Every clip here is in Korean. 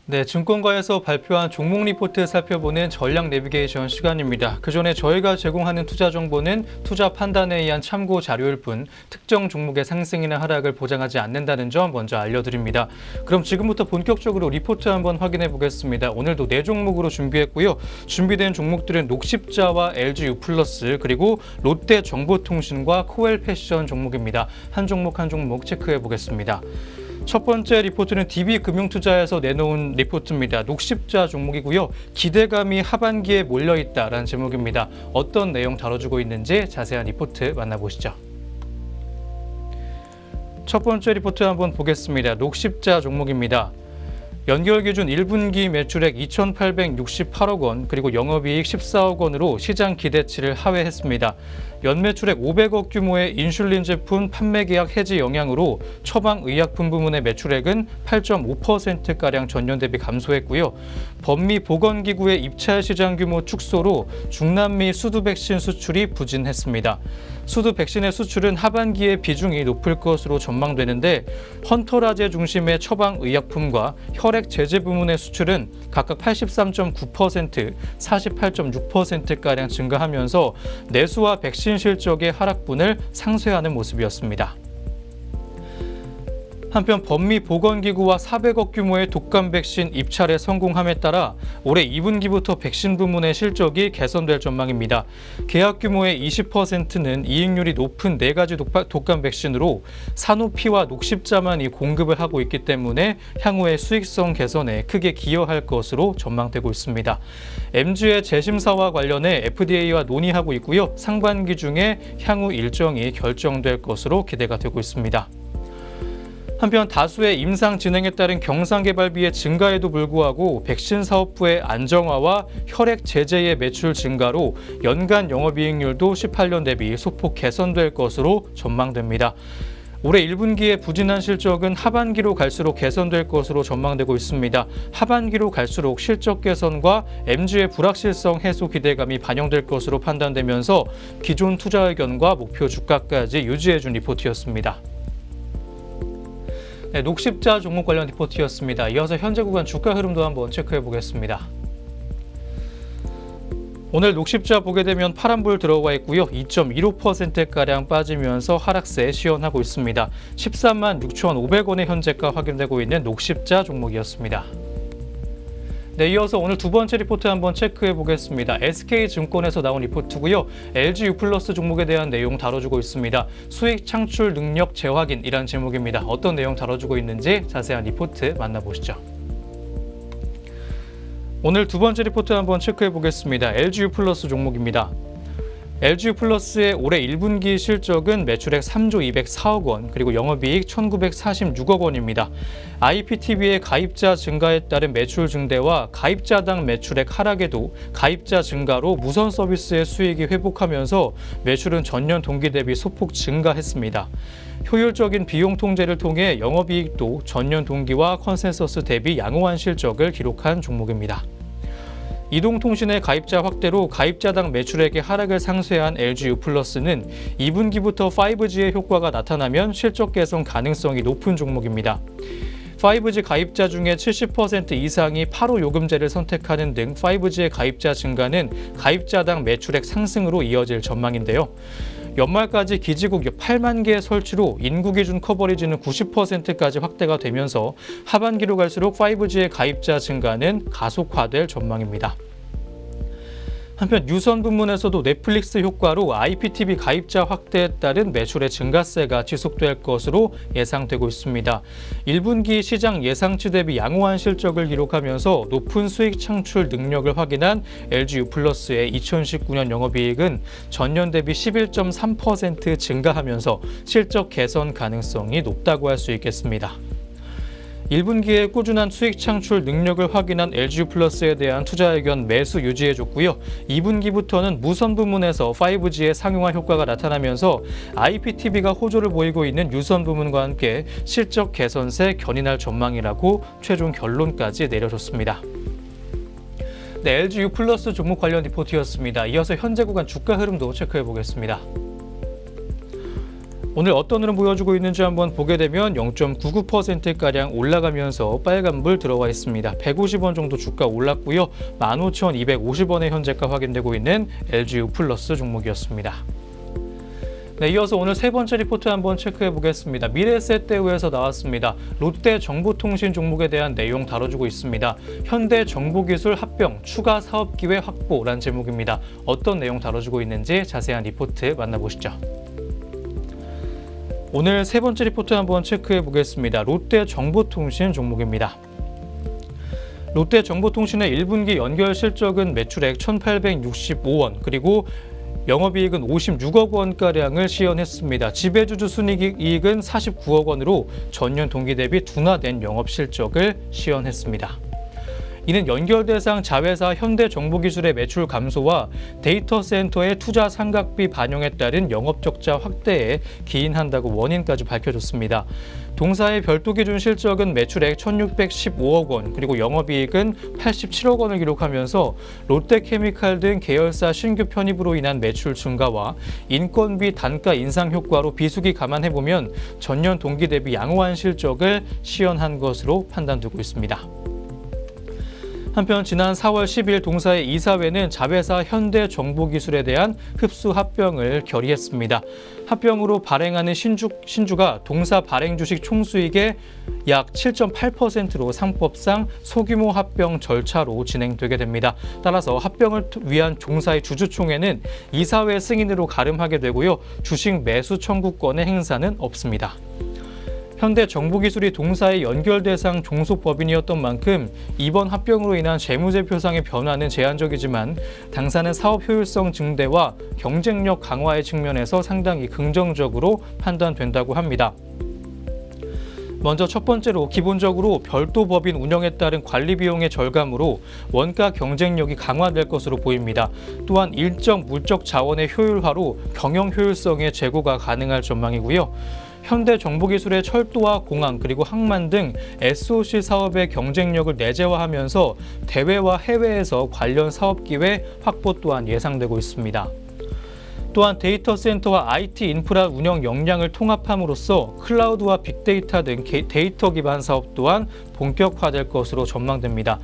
네, 증권가에서 발표한 종목 리포트 살펴보는 전략 내비게이션 시간입니다. 그전에 저희가 제공하는 투자 정보는 투자 판단에 의한 참고 자료일 뿐 특정 종목의 상승이나 하락을 보장하지 않는다는 점 먼저 알려드립니다. 그럼 지금부터 본격적으로 리포트 한번 확인해 보겠습니다. 오늘도 4종목으로 준비했고요. 준비된 종목들은 녹십자와 LG유플러스 그리고 롯데정보통신과 코엘패션 종목입니다. 한 종목 한 종목 체크해 보겠습니다. 첫 번째 리포트는 DB금융투자에서 내놓은 리포트입니다. 녹십자 종목이고요. 기대감이 하반기에 몰려있다라는 제목입니다. 어떤 내용 다뤄주고 있는지 자세한 리포트 만나보시죠. 첫 번째 리포트 한번 보겠습니다. 녹십자 종목입니다. 연결 기준 1분기 매출액 2,868억 원, 그리고 영업이익 14억 원으로 시장 기대치를 하회했습니다. 연매출액 500억 규모의 인슐린 제품 판매 계약 해지 영향으로 처방의약품 부문의 매출액은 8.5%가량 전년 대비 감소했고요. 법미 보건기구의 입찰 시장 규모 축소로 중남미 수두 백신 수출이 부진했습니다. 수두 백신의 수출은 하반기에 비중이 높을 것으로 전망되는데 헌터라제 중심의 처방의약품과 혈액 제제 부문의 수출은 각각 83.9%, 48.6%가량 증가하면서 내수와 백신 실적의 하락분을 상쇄하는 모습이었습니다. 한편 법미 보건기구와 400억 규모의 독감 백신 입찰에 성공함에 따라 올해 2분기부터 백신 부문의 실적이 개선될 전망입니다. 계약 규모의 20%는 이익률이 높은 4가지 독감 백신으로 사노피와 녹십자만이 공급을 하고 있기 때문에 향후의 수익성 개선에 크게 기여할 것으로 전망되고 있습니다. MG의 재심사와 관련해 FDA와 논의하고 있고요. 상반기 중에 향후 일정이 결정될 것으로 기대가 되고 있습니다. 한편 다수의 임상 진행에 따른 경상개발비의 증가에도 불구하고 백신 사업부의 안정화와 혈액 제제의 매출 증가로 연간 영업이익률도 18년 대비 소폭 개선될 것으로 전망됩니다. 올해 1분기의 부진한 실적은 하반기로 갈수록 개선될 것으로 전망되고 있습니다. 하반기로 갈수록 실적 개선과 MG의 불확실성 해소 기대감이 반영될 것으로 판단되면서 기존 투자 의견과 목표 주가까지 유지해준 리포트였습니다. 네, 녹십자 종목 관련 리포트였습니다. 이어서 현재 구간 주가 흐름도 한번 체크해 보겠습니다. 오늘 녹십자 보게 되면 파란불 들어와 있고요. 2.15%가량 빠지면서 하락세에 시연하고 있습니다. 13만 6,500원의 현재가 확인되고 있는 녹십자 종목이었습니다. 네, 이어서 오늘 두 번째 리포트 한번 체크해 보겠습니다. SK증권에서 나온 리포트고요. LG유플러스 종목에 대한 내용 다뤄주고 있습니다. 수익 창출 능력 재확인이란 제목입니다. 어떤 내용 다뤄주고 있는지 자세한 리포트 만나보시죠. 오늘 두 번째 리포트 한번 체크해 보겠습니다. LG유플러스 종목입니다. LG유플러스의 올해 1분기 실적은 매출액 3조 204억 원, 그리고 영업이익 1,946억 원입니다. IPTV의 가입자 증가에 따른 매출 증대와 가입자당 매출액 하락에도 가입자 증가로 무선 서비스의 수익이 회복하면서 매출은 전년 동기 대비 소폭 증가했습니다. 효율적인 비용 통제를 통해 영업이익도 전년 동기와 컨센서스 대비 양호한 실적을 기록한 종목입니다. 이동통신의 가입자 확대로 가입자당 매출액의 하락을 상쇄한 LG유플러스는 2분기부터 5G의 효과가 나타나면 실적 개선 가능성이 높은 종목입니다. 5G 가입자 중에 70% 이상이 8호 요금제를 선택하는 등 5G의 가입자 증가는 가입자당 매출액 상승으로 이어질 전망인데요. 연말까지 기지국 8만 개 설치로 인구 기준 커버리지는 90%까지 확대가 되면서 하반기로 갈수록 5G의 가입자 증가는 가속화될 전망입니다. 한편 유선 부문에서도 넷플릭스 효과로 IPTV 가입자 확대에 따른 매출의 증가세가 지속될 것으로 예상되고 있습니다. 1분기 시장 예상치 대비 양호한 실적을 기록하면서 높은 수익 창출 능력을 확인한 LG유플러스의 2019년 영업이익은 전년 대비 11.3% 증가하면서 실적 개선 가능성이 높다고 할 수 있겠습니다. 1분기에 꾸준한 수익 창출 능력을 확인한 LG유플러스에 대한 투자 의견 매수 유지해줬고요. 2분기부터는 무선 부문에서 5G의 상용화 효과가 나타나면서 IPTV가 호조를 보이고 있는 유선 부문과 함께 실적 개선세 견인할 전망이라고 최종 결론까지 내려줬습니다. 네, LG유플러스 종목 관련 리포트였습니다. 이어서 현재 구간 주가 흐름도 체크해 보겠습니다. 오늘 어떤 흐름 보여주고 있는지 한번 보게 되면 0.99%가량 올라가면서 빨간불 들어와 있습니다. 150원 정도 주가 올랐고요. 15,250원의 현재가 확인되고 있는 LGU 플러스 종목이었습니다. 네, 이어서 오늘 세 번째 리포트 한번 체크해 보겠습니다. 미래에셋대우에서 나왔습니다. 롯데정보통신 종목에 대한 내용 다뤄주고 있습니다. 현대정보기술 합병, 추가 사업기회 확보란 제목입니다. 어떤 내용 다뤄주고 있는지 자세한 리포트 만나보시죠. 오늘 세 번째 리포트 한번 체크해 보겠습니다. 롯데정보통신 종목입니다. 롯데정보통신의 1분기 연결 실적은 매출액 1,865원, 그리고 영업이익은 56억 원가량을 시현했습니다. 지배주주 순이익은 49억 원으로 전년 동기 대비 둔화된 영업실적을 시현했습니다. 이는 연결 대상 자회사 현대정보기술의 매출 감소와 데이터 센터의 투자 상각비 반영에 따른 영업적자 확대에 기인한다고 원인까지 밝혀졌습니다. 동사의 별도 기준 실적은 매출액 1,615억 원, 그리고 영업이익은 87억 원을 기록하면서 롯데케미칼 등 계열사 신규 편입으로 인한 매출 증가와 인건비 단가 인상 효과로 비수기 감안해보면 전년 동기 대비 양호한 실적을 시현한 것으로 판단되고 있습니다. 한편 지난 4월 10일 동사의 이사회는 자회사 현대정보기술에 대한 흡수 합병을 결의했습니다. 합병으로 발행하는 신주가 동사 발행 주식 총수익의 약 7.8%로 상법상 소규모 합병 절차로 진행되게 됩니다. 따라서 합병을 위한 종사의 주주총회는 이사회 승인으로 가름하게 되고요. 주식 매수 청구권의 행사는 없습니다. 현대정보기술이 동사의 연결 대상 종속법인이었던 만큼 이번 합병으로 인한 재무제표상의 변화는 제한적이지만 당사는 사업 효율성 증대와 경쟁력 강화의 측면에서 상당히 긍정적으로 판단된다고 합니다. 먼저 첫 번째로 기본적으로 별도 법인 운영에 따른 관리 비용의 절감으로 원가 경쟁력이 강화될 것으로 보입니다. 또한 일정 물적 자원의 효율화로 경영 효율성의 제고가 가능할 전망이고요. 현대정보기술의 철도와 공항 그리고 항만 등 SOC 사업의 경쟁력을 내재화하면서 대외와 해외에서 관련 사업 기회 확보 또한 예상되고 있습니다. 또한 데이터 센터와 IT 인프라 운영 역량을 통합함으로써 클라우드와 빅데이터 등 데이터 기반 사업 또한 본격화될 것으로 전망됩니다.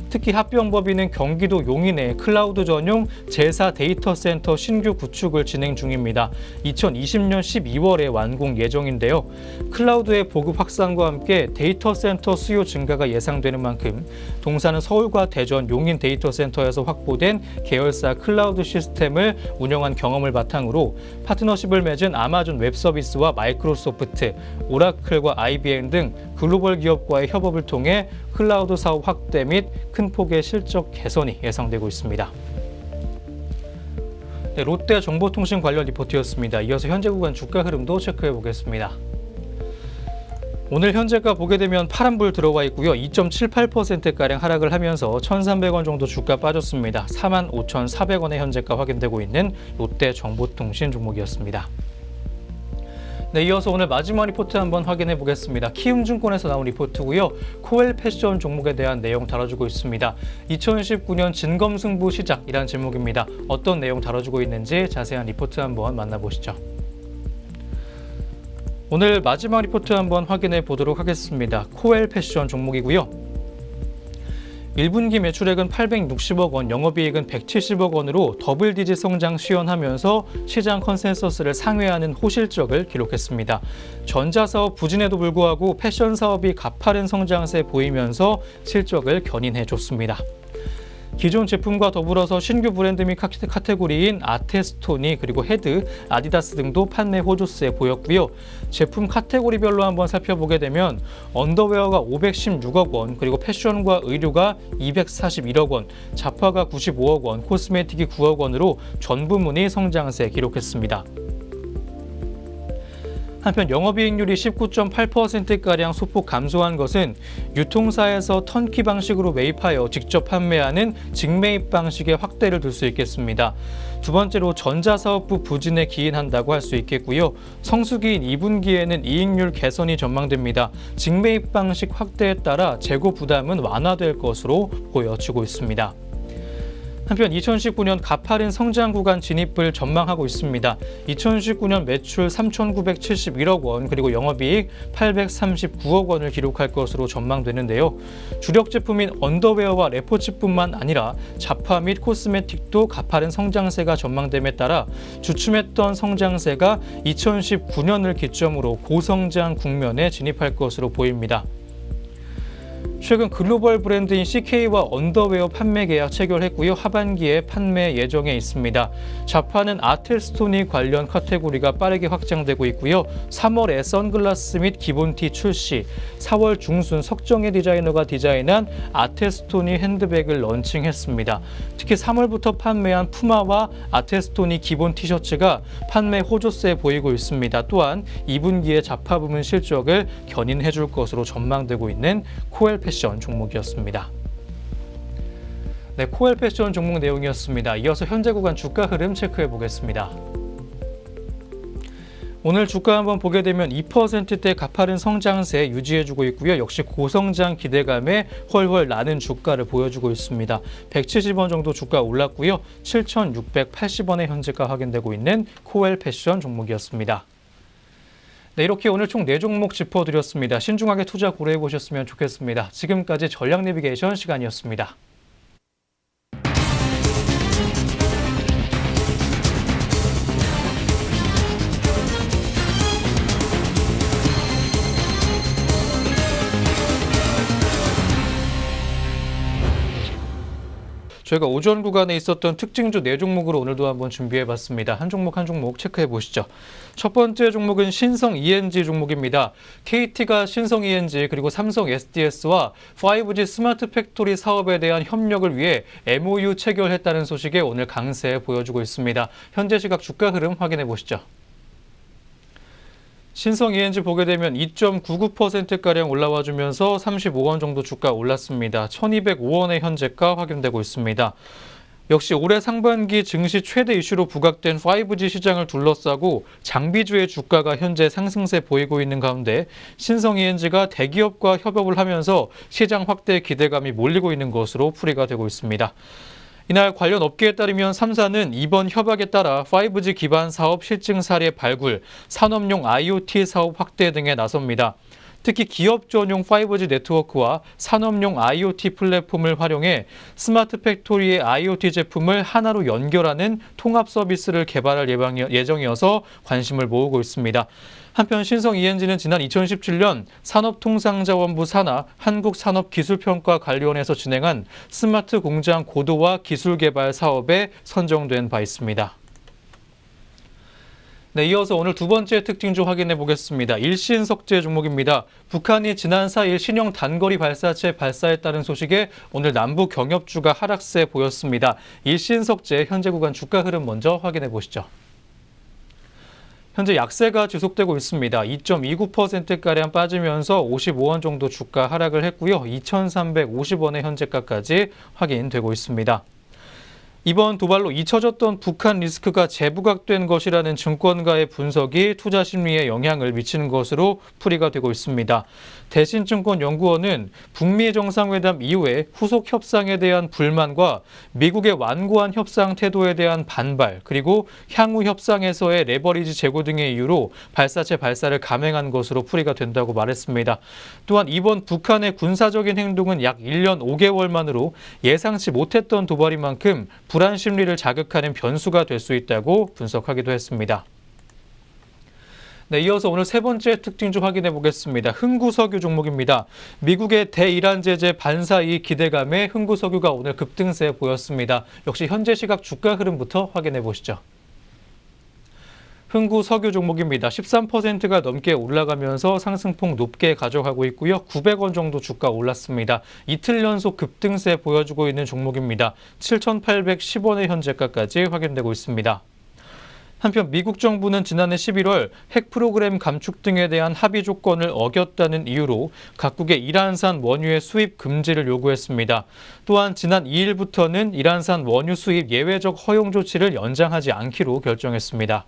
특히 합병법인은 경기도 용인에 클라우드 전용 제4 데이터 센터 신규 구축을 진행 중입니다. 2020년 12월에 완공 예정인데요. 클라우드의 보급 확산과 함께 데이터 센터 수요 증가가 예상되는 만큼 동사는 서울과 대전, 용인 데이터 센터에서 확보된 계열사 클라우드 시스템을 운영한 경험을 바탕으로 파트너십을 맺은 아마존 웹서비스와 마이크로소프트, 오라클과 IBM 등 글로벌 기업과의 협업을 통해 클라우드 사업 확대 및 큰 폭의 실적 개선이 예상되고 있습니다. 네, 롯데정보통신 관련 리포트였습니다. 이어서 현재 구간 주가 흐름도 체크해 보겠습니다. 오늘 현재가 보게 되면 파란불 들어와 있고요. 2.78%가량 하락을 하면서 1,300원 정도 주가 빠졌습니다. 45,400원의 현재가 확인되고 있는 롯데정보통신 종목이었습니다. 네, 이어서 오늘 마지막 리포트 한번 확인해 보겠습니다. 키움증권에서 나온 리포트고요. 코엘 패션 종목에 대한 내용 다뤄주고 있습니다. 2019년 진검승부 시작이란 제목입니다. 어떤 내용 다뤄주고 있는지 자세한 리포트 한번 만나보시죠. 오늘 마지막 리포트 한번 확인해 보도록 하겠습니다. 코엘 패션 종목이고요. 1분기 매출액은 860억 원, 영업이익은 170억 원으로 더블 디짓 성장 시현하면서 시장 컨센서스를 상회하는 호실적을 기록했습니다. 전자사업 부진에도 불구하고 패션 사업이 가파른 성장세 보이면서 실적을 견인해줬습니다. 기존 제품과 더불어서 신규 브랜드 및 카테고리인 아테스토니 그리고 헤드, 아디다스 등도 판매 호조세 보였고요. 제품 카테고리별로 한번 살펴보게 되면 언더웨어가 516억 원, 그리고 패션과 의류가 241억 원, 잡화가 95억 원, 코스메틱이 9억 원으로 전 부문이 성장세 기록했습니다. 한편 영업이익률이 19.8%가량 소폭 감소한 것은 유통사에서 턴키 방식으로 매입하여 직접 판매하는 직매입 방식의 확대를 둘 수 있겠습니다. 두 번째로 전자사업부 부진에 기인한다고 할 수 있겠고요. 성수기인 2분기에는 이익률 개선이 전망됩니다. 직매입 방식 확대에 따라 재고 부담은 완화될 것으로 보여지고 있습니다. 한편 2019년 가파른 성장 구간 진입을 전망하고 있습니다. 2019년 매출 3,971억 원 그리고 영업이익 839억 원을 기록할 것으로 전망되는데요. 주력 제품인 언더웨어와 레포츠뿐만 아니라 자파 및 코스메틱도 가파른 성장세가 전망됨에 따라 주춤했던 성장세가 2019년을 기점으로 고성장 국면에 진입할 것으로 보입니다. 최근 글로벌 브랜드인 CK와 언더웨어 판매 계약 체결했고요. 하반기에 판매 예정에 있습니다. 자파는 아테스토니 관련 카테고리가 빠르게 확장되고 있고요. 3월에 선글라스 및 기본티 출시, 4월 중순 석정혜 디자이너가 디자인한 아테스토니 핸드백을 런칭했습니다. 특히 3월부터 판매한 푸마와 아테스토니 기본 티셔츠가 판매 호조세 보이고 있습니다. 또한 2분기에 자파 부문 실적을 견인해 줄 것으로 전망되고 있는 코엘 패션 종목이었습니다. 네, 코엘 패션 종목 내용이었습니다. 이어서 현재 구간 주가 흐름 체크해 보겠습니다. 오늘 주가 한번 보게 되면 2%대 가파른 성장세 유지해주고 있고요. 역시 고성장 기대감에 훨훨 나는 주가를 보여주고 있습니다. 170원 정도 주가 올랐고요. 7,680원의 현재가 확인되고 있는 코엘 패션 종목이었습니다. 네, 이렇게 오늘 총 4종목 짚어드렸습니다. 신중하게 투자 고려해 보셨으면 좋겠습니다. 지금까지 전략 내비게이션 시간이었습니다. 저희가 오전 구간에 있었던 특징주 4종목으로 오늘도 한번 준비해봤습니다. 한 종목 한 종목 체크해 보시죠. 첫 번째 종목은 신성 ENG 종목입니다. KT가 신성 ENG 그리고 삼성 SDS와 5G 스마트 팩토리 사업에 대한 협력을 위해 MOU 체결했다는 소식에 오늘 강세 보여주고 있습니다. 현재 시각 주가 흐름 확인해 보시죠. 신성 ENG 보게 되면 2.99%가량 올라와 주면서 35원 정도 주가 올랐습니다. 1,205원의 현재가 확인되고 있습니다. 역시 올해 상반기 증시 최대 이슈로 부각된 5G 시장을 둘러싸고 장비주의 주가가 현재 상승세 보이고 있는 가운데 신성 ENG가 대기업과 협업을 하면서 시장 확대 기대감이 몰리고 있는 것으로 풀이가 되고 있습니다. 이날 관련 업계에 따르면 3사는 이번 협약에 따라 5G 기반 사업 실증 사례 발굴, 산업용 IoT 사업 확대 등에 나섭니다. 특히 기업 전용 5G 네트워크와 산업용 IoT 플랫폼을 활용해 스마트 팩토리의 IoT 제품을 하나로 연결하는 통합 서비스를 개발할 예정이어서 관심을 모으고 있습니다. 한편 신성 ENG는 지난 2017년 산업통상자원부 산하 한국산업기술평가관리원에서 진행한 스마트 공장 고도화 기술 개발 사업에 선정된 바 있습니다. 네, 이어서 오늘 두 번째 특징주 확인해 보겠습니다. 일신석재 종목입니다. 북한이 지난 4일 신형 단거리 발사체 발사했다는 소식에 오늘 남부 경협주가 하락세 보였습니다. 일신석재 현재 구간 주가 흐름 먼저 확인해 보시죠. 현재 약세가 지속되고 있습니다. 2.29%가량 빠지면서 55원 정도 주가 하락을 했고요. 2,350원의 현재가까지 확인되고 있습니다. 이번 도발로 잊혀졌던 북한 리스크가 재부각된 것이라는 증권가의 분석이 투자 심리에 영향을 미치는 것으로 풀이가 되고 있습니다. 대신증권연구원은 북미 정상회담 이후에 후속 협상에 대한 불만과 미국의 완고한 협상 태도에 대한 반발, 그리고 향후 협상에서의 레버리지 제고 등의 이유로 발사체 발사를 감행한 것으로 풀이가 된다고 말했습니다. 또한 이번 북한의 군사적인 행동은 약 1년 5개월 만으로 예상치 못했던 도발인 만큼 불안 심리를 자극하는 변수가 될 수 있다고 분석하기도 했습니다. 네, 이어서 오늘 세 번째 특징주 확인해 보겠습니다. 흥구석유 종목입니다. 미국의 대이란 제재 반사이익 기대감에 흥구석유가 오늘 급등세 보였습니다. 역시 현재 시각 주가 흐름부터 확인해 보시죠. 흥구석유 종목입니다. 13%가 넘게 올라가면서 상승폭 높게 가져가고 있고요. 900원 정도 주가 올랐습니다. 이틀 연속 급등세 보여주고 있는 종목입니다. 7,810원의 현재가까지 확인되고 있습니다. 한편 미국 정부는 지난해 11월 핵 프로그램 감축 등에 대한 합의 조건을 어겼다는 이유로 각국의 이란산 원유의 수입 금지를 요구했습니다. 또한 지난 2일부터는 이란산 원유 수입 예외적 허용 조치를 연장하지 않기로 결정했습니다.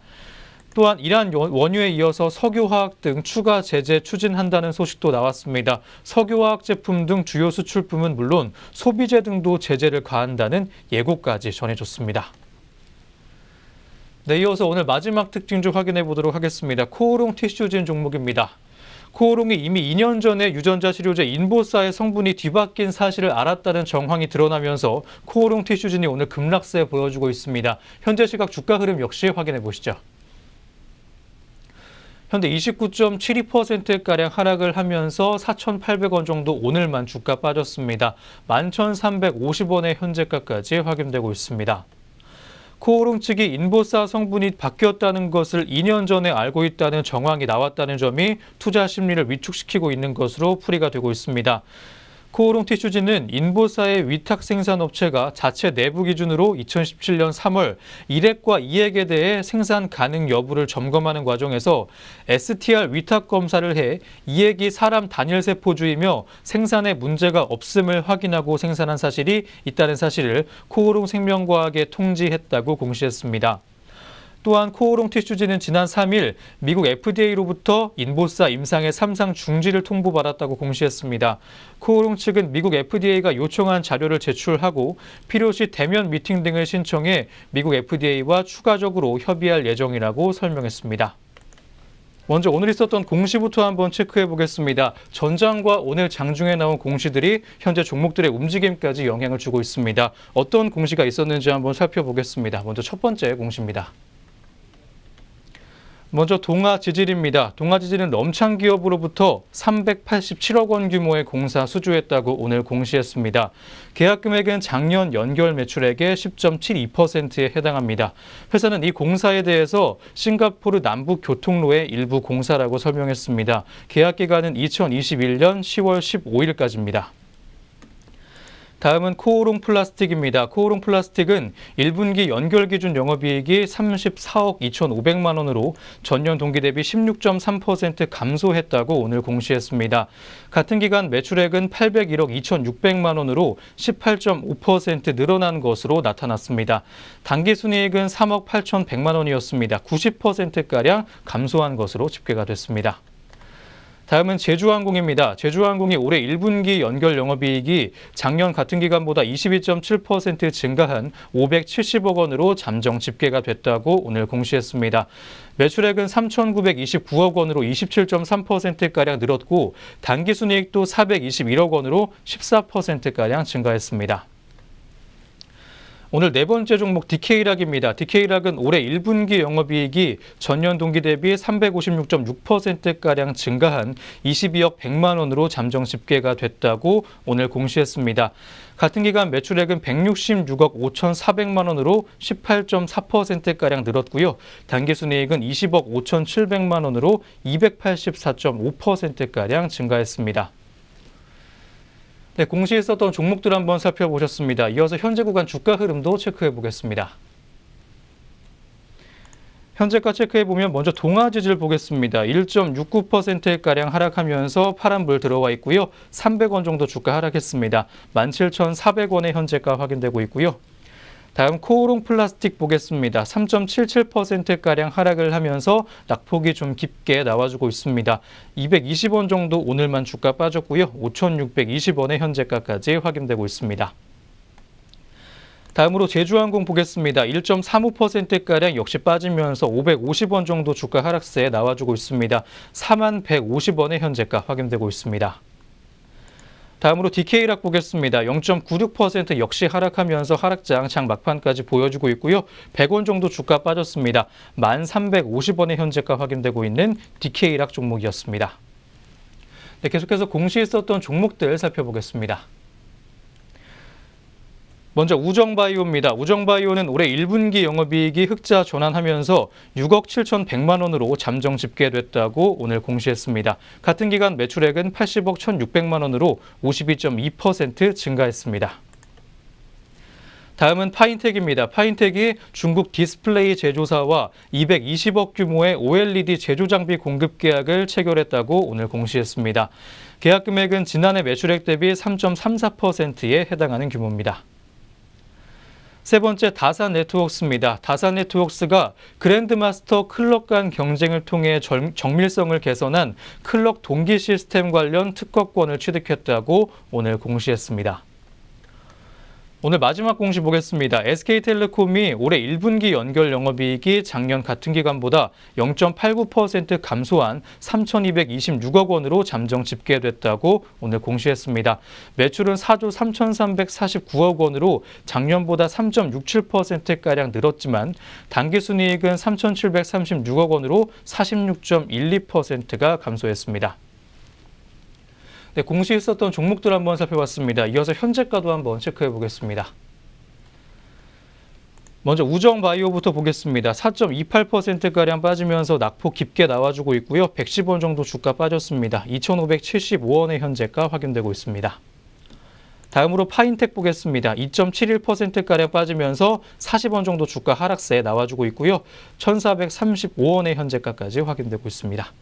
또한 이란 원유에 이어서 석유화학 등 추가 제재 추진한다는 소식도 나왔습니다. 석유화학 제품 등 주요 수출품은 물론 소비재 등도 제재를 가한다는 예고까지 전해졌습니다. 네, 이어서 오늘 마지막 특징 좀 확인해 보도록 하겠습니다. 코오롱 티슈진 종목입니다. 코오롱이 이미 2년 전에 유전자 치료제 인보사의 성분이 뒤바뀐 사실을 알았다는 정황이 드러나면서 코오롱 티슈진이 오늘 급락세 보여주고 있습니다. 현재 시각 주가 흐름 역시 확인해 보시죠. 현재 29.72%가량 하락을 하면서 4,800원 정도 오늘만 주가 빠졌습니다. 11,350원의 현재가까지 확인되고 있습니다. 코오롱 측이 인보사 성분이 바뀌었다는 것을 2년 전에 알고 있다는 정황이 나왔다는 점이 투자 심리를 위축시키고 있는 것으로 풀이가 되고 있습니다. 코오롱 티슈진은 인보사의 위탁 생산 업체가 자체 내부 기준으로 2017년 3월 1핵과 2핵에 대해 생산 가능 여부를 점검하는 과정에서 STR 위탁 검사를 해 2핵이 사람 단일 세포주이며 생산에 문제가 없음을 확인하고 생산한 사실이 있다는 사실을 코오롱 생명과학에 통지했다고 공시했습니다. 또한 코오롱 티슈진은 지난 3일 미국 FDA로부터 인보사 임상의 3상 중지를 통보받았다고 공시했습니다. 코오롱 측은 미국 FDA가 요청한 자료를 제출하고 필요시 대면 미팅 등을 신청해 미국 FDA와 추가적으로 협의할 예정이라고 설명했습니다. 먼저 오늘 있었던 공시부터 한번 체크해 보겠습니다. 전장과 오늘 장중에 나온 공시들이 현재 종목들의 움직임까지 영향을 주고 있습니다. 어떤 공시가 있었는지 한번 살펴보겠습니다. 먼저 첫 번째 공시입니다. 먼저 동아지질입니다. 동아지질은 럼창기업으로부터 387억 원 규모의 공사 수주했다고 오늘 공시했습니다. 계약 금액은 작년 연결 매출액의 10.72%에 해당합니다. 회사는 이 공사에 대해서 싱가포르 남북교통로의 일부 공사라고 설명했습니다. 계약 기간은 2021년 10월 15일까지입니다. 다음은 코오롱 플라스틱입니다. 코오롱 플라스틱은 1분기 연결 기준 영업이익이 34억 2,500만 원으로 전년 동기 대비 16.3% 감소했다고 오늘 공시했습니다. 같은 기간 매출액은 801억 2,600만 원으로 18.5% 늘어난 것으로 나타났습니다. 당기순이익은 3억 8,100만 원이었습니다. 90%가량 감소한 것으로 집계가 됐습니다. 다음은 제주항공입니다. 제주항공이 올해 1분기 연결 영업이익이 작년 같은 기간보다 22.7% 증가한 570억 원으로 잠정 집계가 됐다고 오늘 공시했습니다. 매출액은 3,929억 원으로 27.3%가량 늘었고 당기순이익도 421억 원으로 14%가량 증가했습니다. 오늘 네 번째 종목 DK락입니다. DK락은 올해 1분기 영업이익이 전년 동기 대비 356.6%가량 증가한 22억 100만 원으로 잠정 집계가 됐다고 오늘 공시했습니다. 같은 기간 매출액은 166억 5,400만 원으로 18.4%가량 늘었고요. 당기순이익은 20억 5,700만 원으로 284.5%가량 증가했습니다. 네, 공시에 있었던 종목들 한번 살펴보셨습니다. 이어서 현재 구간 주가 흐름도 체크해 보겠습니다. 현재가 체크해보면 먼저 동아지질 보겠습니다. 1.69%가량 하락하면서 파란불 들어와 있고요. 300원 정도 주가 하락했습니다. 17,400원의 현재가 확인되고 있고요. 다음 코오롱 플라스틱 보겠습니다. 3.77%가량 하락을 하면서 낙폭이 좀 깊게 나와주고 있습니다. 220원 정도 오늘만 주가 빠졌고요. 5,620원의 현재가까지 확인되고 있습니다. 다음으로 제주항공 보겠습니다. 1.35%가량 역시 빠지면서 550원 정도 주가 하락세에 나와주고 있습니다. 4150원의 현재가 확인되고 있습니다. 다음으로 DK락 보겠습니다. 0.96% 역시 하락하면서 하락장 장 막판까지 보여주고 있고요. 100원 정도 주가 빠졌습니다. 1,350원의 현재가 확인되고 있는 DK락 종목이었습니다. 네, 계속해서 공시에 있었던 종목들 살펴보겠습니다. 먼저 우정바이오입니다. 우정바이오는 올해 1분기 영업이익이 흑자 전환하면서 6억 7,100만 원으로 잠정 집계됐다고 오늘 공시했습니다. 같은 기간 매출액은 80억 1,600만 원으로 52.2% 증가했습니다. 다음은 파인텍입니다. 파인텍이 중국 디스플레이 제조사와 220억 규모의 OLED 제조 장비 공급 계약을 체결했다고 오늘 공시했습니다. 계약 금액은 지난해 매출액 대비 3.34%에 해당하는 규모입니다. 세 번째 다산 네트워크스입니다. 다산 네트워크스가 그랜드마스터 클럭 간 경쟁을 통해 정밀성을 개선한 클럭 동기 시스템 관련 특허권을 취득했다고 오늘 공시했습니다. 오늘 마지막 공시 보겠습니다. SK텔레콤이 올해 1분기 연결 영업이익이 작년 같은 기간보다 0.89% 감소한 3,226억 원으로 잠정 집계됐다고 오늘 공시했습니다. 매출은 4조 3,349억 원으로 작년보다 3.67%가량 늘었지만 당기순이익은 3,736억 원으로 46.12%가 감소했습니다. 네, 공시에 있었던 종목들 한번 살펴봤습니다. 이어서 현재가도 한번 체크해 보겠습니다. 먼저 우정바이오부터 보겠습니다. 4.28%가량 빠지면서 낙폭 깊게 나와주고 있고요. 110원 정도 주가 빠졌습니다. 2,575원의 현재가 확인되고 있습니다. 다음으로 파인텍 보겠습니다. 2.71%가량 빠지면서 40원 정도 주가 하락세 나와주고 있고요. 1,435원의 현재가까지 확인되고 있습니다.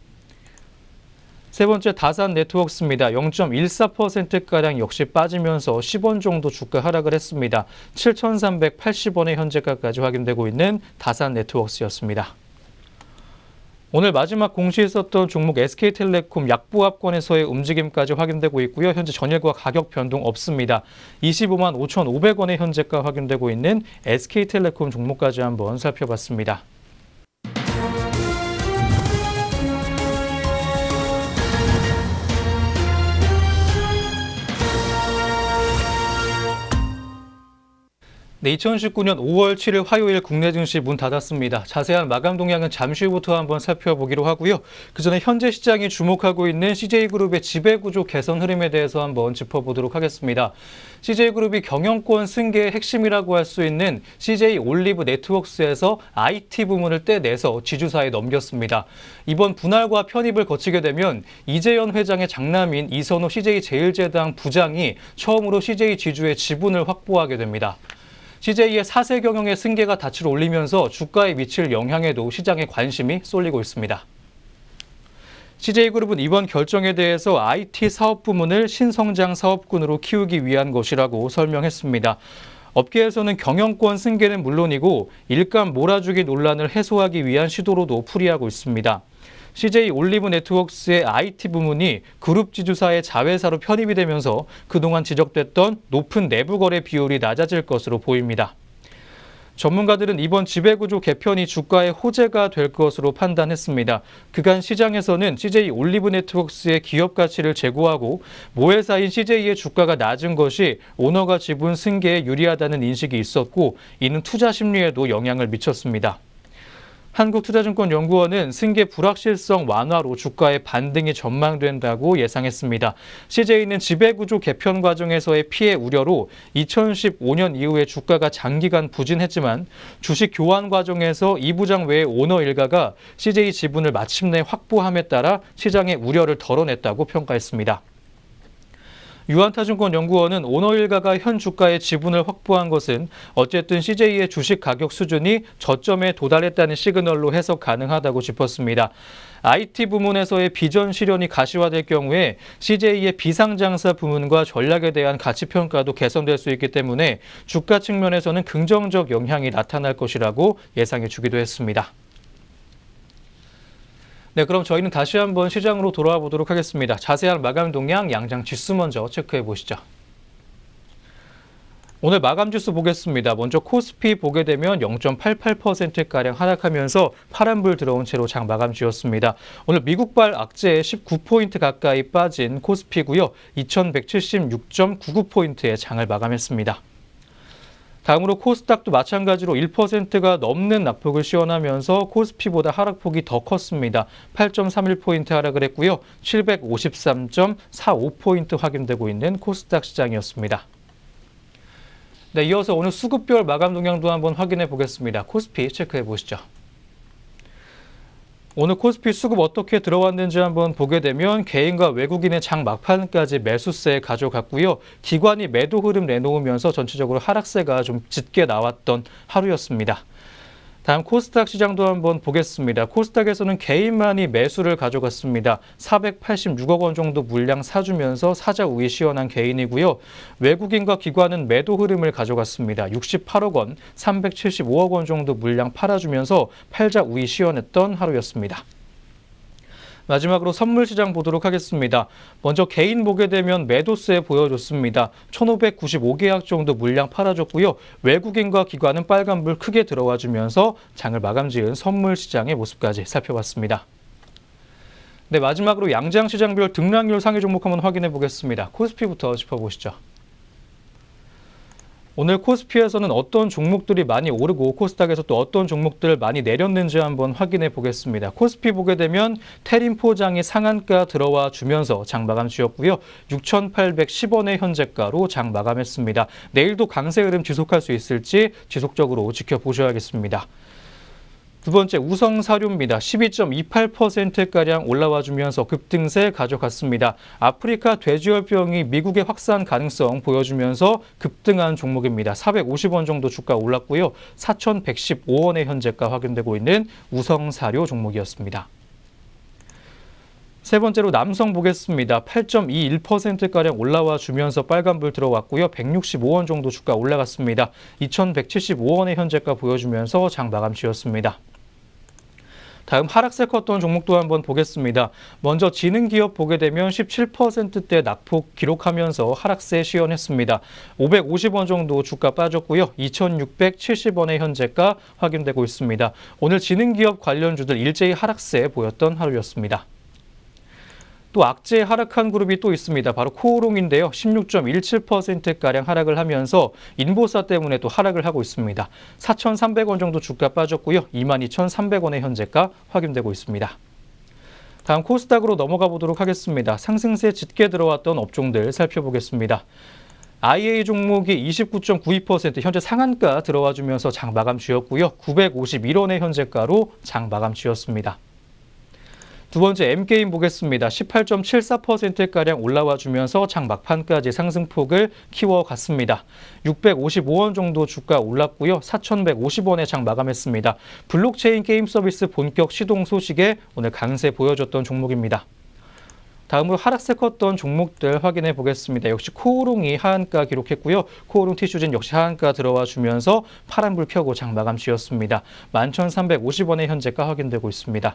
세 번째 다산 네트워크스입니다. 0.14%가량 역시 빠지면서 10원 정도 주가 하락을 했습니다. 7,380원의 현재가까지 확인되고 있는 다산 네트워크스였습니다. 오늘 마지막 공시에 있었던 종목 SK텔레콤 약보합권에서의 움직임까지 확인되고 있고요. 현재 전일과 가격 변동 없습니다. 25만 5,500원의 현재가 확인되고 있는 SK텔레콤 종목까지 한번 살펴봤습니다. 네, 2019년 5월 7일 화요일 국내 증시 문 닫았습니다. 자세한 마감 동향은 잠시 후부터 한번 살펴보기로 하고요. 그 전에 현재 시장이 주목하고 있는 CJ그룹의 지배구조 개선 흐름에 대해서 한번 짚어보도록 하겠습니다. CJ그룹이 경영권 승계의 핵심이라고 할 수 있는 CJ 올리브 네트워크스에서 IT 부문을 떼내서 지주사에 넘겼습니다. 이번 분할과 편입을 거치게 되면 이재현 회장의 장남인 이선호 CJ제일제당 부장이 처음으로 CJ 지주의 지분을 확보하게 됩니다. CJ의 사세 경영의 승계가 닻을 올리면서 주가에 미칠 영향에도 시장의 관심이 쏠리고 있습니다. CJ그룹은 이번 결정에 대해서 IT 사업 부문을 신성장 사업군으로 키우기 위한 것이라고 설명했습니다. 업계에서는 경영권 승계는 물론이고 일감 몰아주기 논란을 해소하기 위한 시도로도 풀이하고 있습니다. CJ 올리브 네트워크스의 IT 부문이 그룹 지주사의 자회사로 편입이 되면서 그동안 지적됐던 높은 내부 거래 비율이 낮아질 것으로 보입니다. 전문가들은 이번 지배구조 개편이 주가의 호재가 될 것으로 판단했습니다. 그간 시장에서는 CJ 올리브 네트워크스의 기업 가치를 제고하고 모회사인 CJ의 주가가 낮은 것이 오너가 지분 승계에 유리하다는 인식이 있었고 이는 투자 심리에도 영향을 미쳤습니다. 한국투자증권연구원은 승계 불확실성 완화로 주가의 반등이 전망된다고 예상했습니다. CJ는 지배구조 개편 과정에서의 피해 우려로 2015년 이후에 주가가 장기간 부진했지만 주식 교환 과정에서 이 부장 외의 오너 일가가 CJ 지분을 마침내 확보함에 따라 시장의 우려를 덜어냈다고 평가했습니다. 유한타증권연구원은 오너 일가가 현 주가의 지분을 확보한 것은 어쨌든 CJ의 주식 가격 수준이 저점에 도달했다는 시그널로 해석 가능하다고 짚었습니다. IT 부문에서의 비전 실현이 가시화될 경우에 CJ의 비상장사 부문과 전략에 대한 가치평가도 개선될 수 있기 때문에 주가 측면에서는 긍정적 영향이 나타날 것이라고 예상해 주기도 했습니다. 네, 그럼 저희는 다시 한번 시장으로 돌아와 보도록 하겠습니다. 자세한 마감 동향 양장 지수 먼저 체크해 보시죠. 오늘 마감 지수 보겠습니다. 먼저 코스피 보게 되면 0.88%가량 하락하면서 파란불 들어온 채로 장 마감 지었습니다. 오늘 미국발 악재에 19포인트 가까이 빠진 코스피고요. 2176.99포인트의 장을 마감했습니다. 다음으로 코스닥도 마찬가지로 1%가 넘는 낙폭을 시현하면서 코스피보다 하락폭이 더 컸습니다. 8.31포인트 하락을 했고요. 753.45포인트 확인되고 있는 코스닥 시장이었습니다. 네, 이어서 오늘 수급별 마감 동향도 한번 확인해 보겠습니다. 코스피 체크해 보시죠. 오늘 코스피 수급 어떻게 들어왔는지 한번 보게 되면 개인과 외국인의 장 막판까지 매수세 가져갔고요. 기관이 매도 흐름 내놓으면서 전체적으로 하락세가 좀 짙게 나왔던 하루였습니다. 다음 코스닥 시장도 한번 보겠습니다. 코스닥에서는 개인만이 매수를 가져갔습니다. 486억 원 정도 물량 사주면서 사자 우위 시원한 개인이고요. 외국인과 기관은 매도 흐름을 가져갔습니다. 68억 원, 375억 원 정도 물량 팔아주면서 팔자 우위 시원했던 하루였습니다. 마지막으로 선물시장 보도록 하겠습니다. 먼저 개인 보게 되면 매도세 보여줬습니다. 1,595계약 정도 물량 팔아줬고요. 외국인과 기관은 빨간불 크게 들어와주면서 장을 마감지은 선물시장의 모습까지 살펴봤습니다. 네, 마지막으로 양장시장별 등락률 상위 종목 한번 확인해 보겠습니다. 코스피부터 짚어보시죠. 오늘 코스피에서는 어떤 종목들이 많이 오르고 코스닥에서 또 어떤 종목들 많이 내렸는지 한번 확인해 보겠습니다. 코스피 보게 되면 테림포장이 상한가 들어와 주면서 장 마감 지었고요. 6,810원의 현재가로 장 마감했습니다. 내일도 강세 흐름 지속할 수 있을지 지속적으로 지켜보셔야겠습니다. 두 번째 우성사료입니다. 12.28%가량 올라와 주면서 급등세 가져갔습니다. 아프리카 돼지열병이 미국에 확산 가능성 보여주면서 급등한 종목입니다. 450원 정도 주가 올랐고요. 4,115원의 현재가 확인되고 있는 우성사료 종목이었습니다. 세 번째로 남성 보겠습니다. 8.21%가량 올라와 주면서 빨간불 들어왔고요. 165원 정도 주가 올라갔습니다. 2,175원의 현재가 보여주면서 장 마감 지었습니다. 다음 하락세 컸던 종목도 한번 보겠습니다. 먼저 지능기업 보게 되면 17%대 낙폭 기록하면서 하락세 시연했습니다. 550원 정도 주가 빠졌고요. 2,670원의 현재가 확인되고 있습니다. 오늘 지능기업 관련주들 일제히 하락세 보였던 하루였습니다. 또 악재 하락한 그룹이 또 있습니다. 바로 코오롱인데요. 16.17%가량 하락을 하면서 인보사 때문에 또 하락을 하고 있습니다. 4,300원 정도 주가 빠졌고요. 22,300원의 현재가 확인되고 있습니다. 다음 코스닥으로 넘어가 보도록 하겠습니다. 상승세 짙게 들어왔던 업종들 살펴보겠습니다. IA 종목이 29.92% 현재 상한가 들어와 주면서 장 마감 지었고요. 951원의 현재가로 장 마감 지었습니다. 두 번째 M게임 보겠습니다. 18.74%가량 올라와 주면서 장 막판까지 상승폭을 키워갔습니다. 655원 정도 주가 올랐고요. 4,150원에 장 마감했습니다. 블록체인 게임 서비스 본격 시동 소식에 오늘 강세 보여줬던 종목입니다. 다음으로 하락세 컸던 종목들 확인해 보겠습니다. 역시 코오롱이 하한가 기록했고요. 코오롱 티슈진 역시 하한가 들어와 주면서 파란불 켜고 장 마감 지었습니다. 11,350원의 현재가 확인되고 있습니다.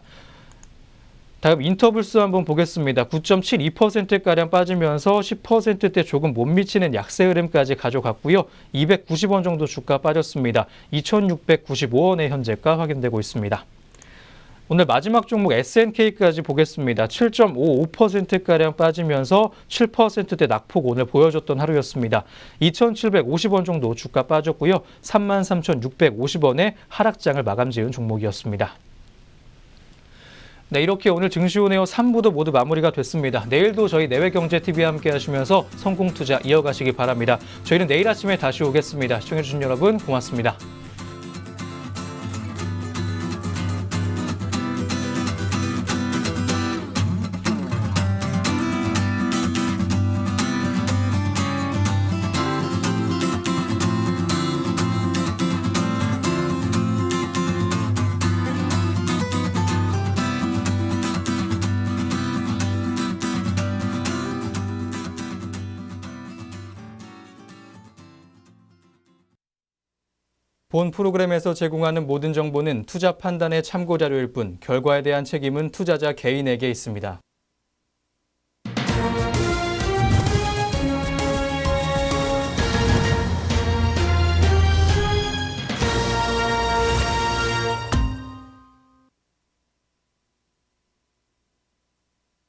다음 인터블스 한번 보겠습니다. 9.72%가량 빠지면서 10%대 조금 못 미치는 약세 흐름까지 가져갔고요. 290원 정도 주가 빠졌습니다. 2,695원의 현재가 확인되고 있습니다. 오늘 마지막 종목 SNK까지 보겠습니다. 7.55%가량 빠지면서 7%대 낙폭 오늘 보여줬던 하루였습니다. 2,750원 정도 주가 빠졌고요. 33,650원의 하락장을 마감 지은 종목이었습니다. 네, 이렇게 오늘 증시온에어 3부도 모두 마무리가 됐습니다. 내일도 저희 내외경제TV와 함께 하시면서 성공투자 이어가시기 바랍니다. 저희는 내일 아침에 다시 오겠습니다. 시청해주신 여러분 고맙습니다. 본 프로그램에서 제공하는 모든 정보는 투자 판단의 참고 자료일 뿐 결과에 대한 책임은 투자자 개인에게 있습니다.